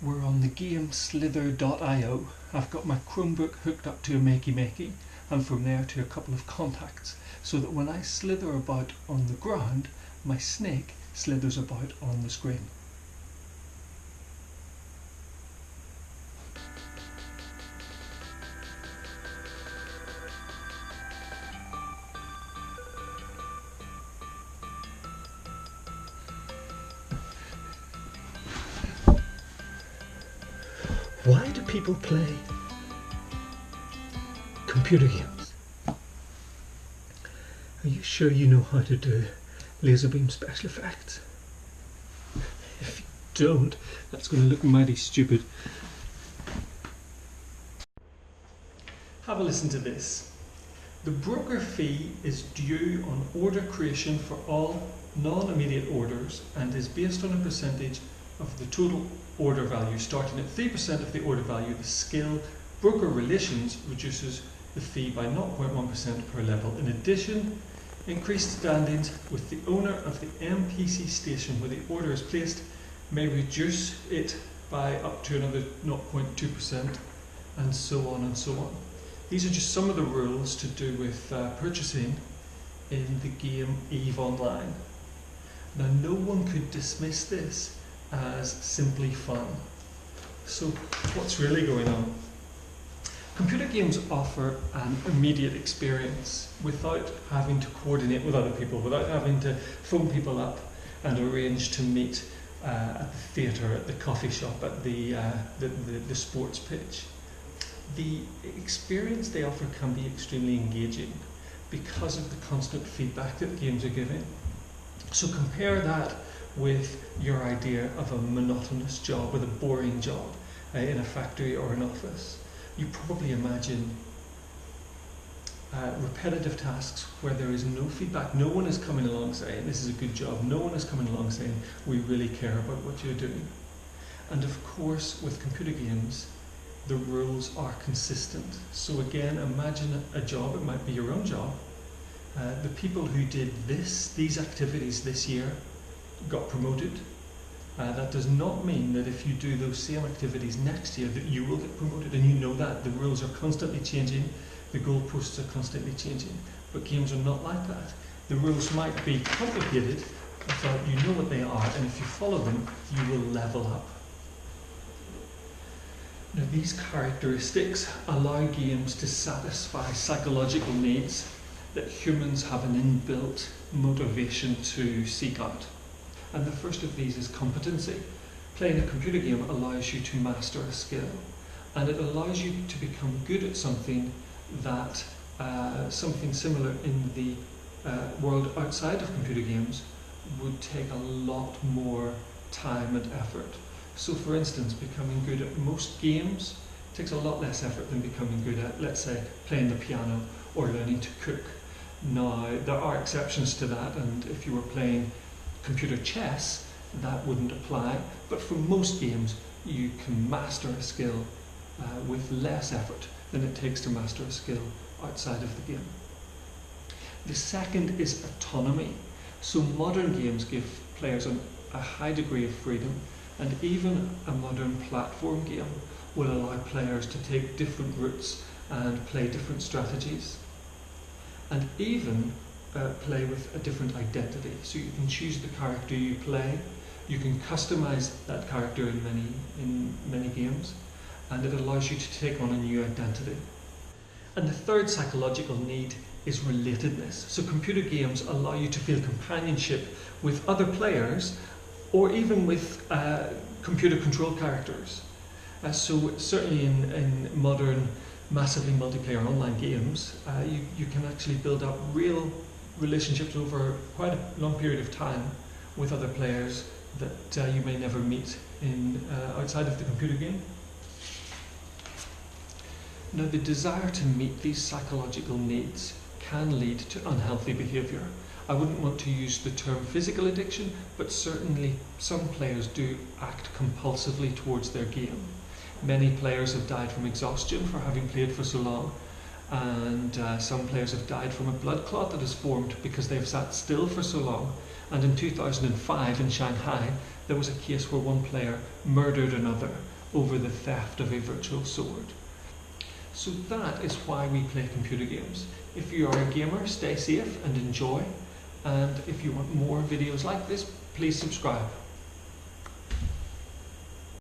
We're on the game slither.io. I've got my Chromebook hooked up to a Makey, and from there to a couple of contacts, so that when I slither about on the ground, my snake slithers about on the screen. Why do people play computer games? Are you sure you know how to do laser beam special effects? If you don't, that's going to look mighty stupid. Have a listen to this. The broker fee is due on order creation for all non-immediate orders and is based on a percentage of the total order value. Starting at 3% of the order value, the skill broker relations reduces the fee by 0.1% per level. In addition, increased standings with the owner of the MPC station where the order is placed may reduce it by up to another 0.2%, and so on and so on. These are just some of the rules to do with purchasing in the game EVE Online. Now, no one could dismiss this as simply fun. So what's really going on? Computer games offer an immediate experience without having to coordinate with other people, without having to phone people up and arrange to meet at the theatre, at the coffee shop, at the sports pitch. The experience they offer can be extremely engaging because of the constant feedback that games are giving. So compare that with your idea of a monotonous job, with a boring job in a factory or an office. You probably imagine repetitive tasks where there is no feedback. No one is coming along saying, this is a good job. No one is coming along saying, we really care about what you're doing. And of course, with computer games, the rules are consistent. So again, imagine a job, it might be your own job. The people who did these activities this year got promoted. That does not mean that if you do those same activities next year that you will get promoted, and you know that. The rules are constantly changing, the goalposts are constantly changing, but games are not like that. The rules might be complicated, but you know what they are, and if you follow them, you will level up. Now, these characteristics allow games to satisfy psychological needs that humans have an inbuilt motivation to seek out. And the first of these is competency. Playing a computer game allows you to master a skill, and it allows you to become good at something that something similar in the world outside of computer games would take a lot more time and effort. So for instance, becoming good at most games takes a lot less effort than becoming good at, let's say, playing the piano or learning to cook. Now, there are exceptions to that, and if you were playing computer chess, that wouldn't apply, but for most games you can master a skill with less effort than it takes to master a skill outside of the game. The second is autonomy. So modern games give players a high degree of freedom, and even a modern platform game will allow players to take different routes and play different strategies, and even play with a different identity. So you can choose the character you play, you can customize that character in many games, and it allows you to take on a new identity. And the third psychological need is relatedness. So computer games allow you to feel companionship with other players, or even with computer control characters. So certainly in modern massively multiplayer online games, you can actually build up real relationships over quite a long period of time with other players that you may never meet outside of the computer game. Now, the desire to meet these psychological needs can lead to unhealthy behaviour. I wouldn't want to use the term physical addiction, but certainly some players do act compulsively towards their game. Many players have died from exhaustion for having played for so long, and some players have died from a blood clot that has formed because they've sat still for so long. And in 2005 in Shanghai, there was a case where one player murdered another over the theft of a virtual sword. So that is why we play computer games. If you are a gamer, stay safe and enjoy. And if you want more videos like this, please subscribe.